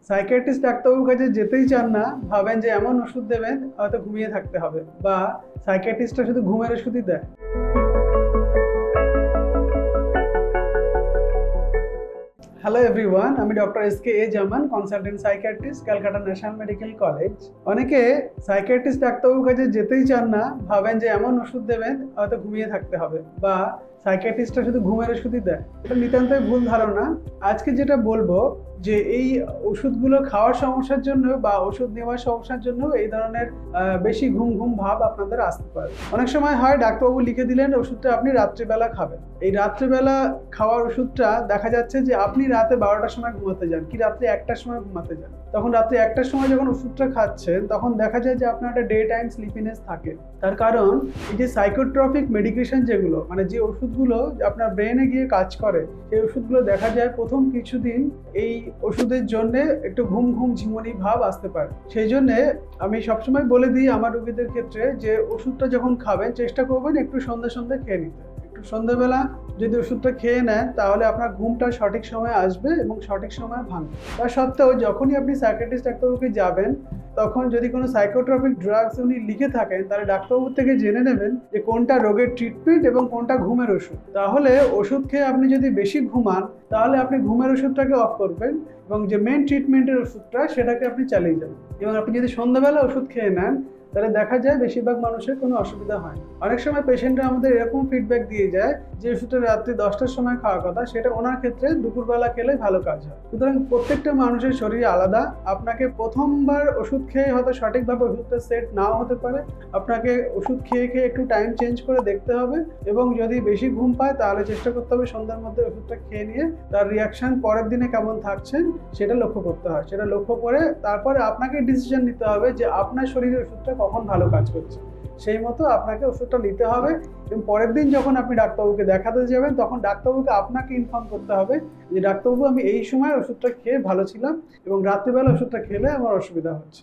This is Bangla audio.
সাইকিয়াট্রিস্ট ডাক্তারবাবুর কাছে যেতেই চান না, ভাবেন যে এমন ওষুধ দেবেন হয়তো ঘুমিয়ে থাকতে হবে, বা সাইকিয়াট্রিস্টরা শুধু ঘুমের ওষুধই দেয়। হ্যালো এভরিওয়ান, আমি doctor S K A. Zaman, consultant psychiatrist, Calcutta national medical college. অনেকে সাইকিয়াট্রিস্ট ডাক্তারবাবুর কাছে যেতেই চান না, ভাবেন যে এমন ওষুধ দেবেন হয়তো ঘুমিয়ে থাকতে হবে, বা সাইকিয়াট্রিস্টরা শুধু ঘুমের ওষুধই দেয়। এটা নিতান্তই ভুল ধারণা। আজকে যেটা বলবো যে এই ওষুধগুলো খাওয়ার সমস্যার জন্য বা ওষুধ নেওয়ার সমস্যার জন্য এই ধরনের বেশি ঘুম ঘুম ভাব আপনাদের আসতে পারে। অনেক সময় হয় ডাক্তারবাবু লিখে দিলেন ওষুধটা আপনি রাত্রিবেলা খাবেন। এই রাত্রিবেলা খাওয়ার ওষুধটা দেখা যাচ্ছে যে আপনি রাতে 12টার সময় ঘুমাতে যান, কি রাত্রি 1টার সময় ঘুমাতে যান। তখন রাত্রি 1টার সময় যখন ওষুধটা খাচ্ছেন তখন দেখা যায় যে আপনার একটা ডে টাইম স্লিপিনেস থাকে। তার কারণ এই যে সাইকোট্রপিক মেডিকেশন যেগুলো, মানে যে ওষুধগুলো আপনার ব্রেনে গিয়ে কাজ করে, সেই ওষুধগুলো দেখা যায় প্রথম কিছুদিন এই ওষুধের জন্য একটু ঘুম ঘুম ঝিমুনি ভাব আসতে পারে। সেই জন্যে আমি সবসময় বলে দিই আমার রোগীদের ক্ষেত্রে যে ওষুধটা যখন খাবেন চেষ্টা করবেন একটু সন্ধ্যে সন্ধ্যে খেয়ে নিতে। একটু সন্ধ্যাবেলা যদি ওষুধটা খেয়ে নেন তাহলে আপনার ঘুমটা সঠিক সময়ে আসবে এবং সঠিক সময়ে ভাঙবে। তা সত্ত্বেও যখনই আপনি সাইকিয়াট্রিস্ট ডাক্তারবাবুকে যাবেন তখন যদি কোনো সাইকোট্রপিক ড্রাগস উনি লিখে থাকেন তাহলে ডাক্তারবাবুর থেকে জেনে নেবেন যে কোনটা রোগের ট্রিটমেন্ট এবং কোনটা ঘুমের ওষুধ। তাহলে ওষুধ খেয়ে আপনি যদি বেশি ঘুমান তাহলে আপনি ঘুমের ওষুধটাকে অফ করবেন এবং যে মেন ট্রিটমেন্টের ওষুধটা সেটাকে আপনি চালিয়ে যাবেন। এবং আপনি যদি সন্ধ্যাবেলা ওষুধ খেয়ে নেন তাহলে দেখা যায় বেশিরভাগ মানুষের কোনো অসুবিধা হয় না। অনেক সময় পেশেন্টরা আমাদের এরকম ফিডব্যাক দিয়ে যায় যে ওষুধটা রাত্রি 10টার সময় খাওয়ার কথা, সেটা ওনার ক্ষেত্রে দুপুরবেলা খেলে ভালো কাজ হয়। সুতরাং প্রত্যেকটা মানুষের শরীর আলাদা। আপনাকে প্রথমবার ওষুধ খেয়ে হয়তো সঠিকভাবে ওষুধটা সেট নাও হতে পারে। আপনাকে ওষুধ খেয়ে খেয়ে একটু টাইম চেঞ্জ করে দেখতে হবে এবং যদি বেশি ঘুম পায় তাহলে চেষ্টা করতে হবে সন্ধ্যার মধ্যে ওষুধটা খেয়ে নিয়ে তার রিয়াকশন পরের দিনে কেমন থাকছেন সেটা লক্ষ্য করতে হয়। সেটা লক্ষ্য করে তারপরে আপনাকে ডিসিশন নিতে হবে যে আপনার শরীরে ওষুধটা কখন ভালো কাজ করছে, সেই মতো আপনাকে ওষুধটা নিতে হবে। এবং পরের দিন যখন আপনি ডাক্তারবাবুকে দেখাতে যাবেন তখন ডাক্তারবাবুকে আপনাকে ইনফর্ম করতে হবে যে ডাক্তারবাবু আমি এই সময় ওষুধটা খেয়ে ভালো ছিলাম এবং রাত্রিবেলা ওষুধটা খেলে আমার অসুবিধা হচ্ছে।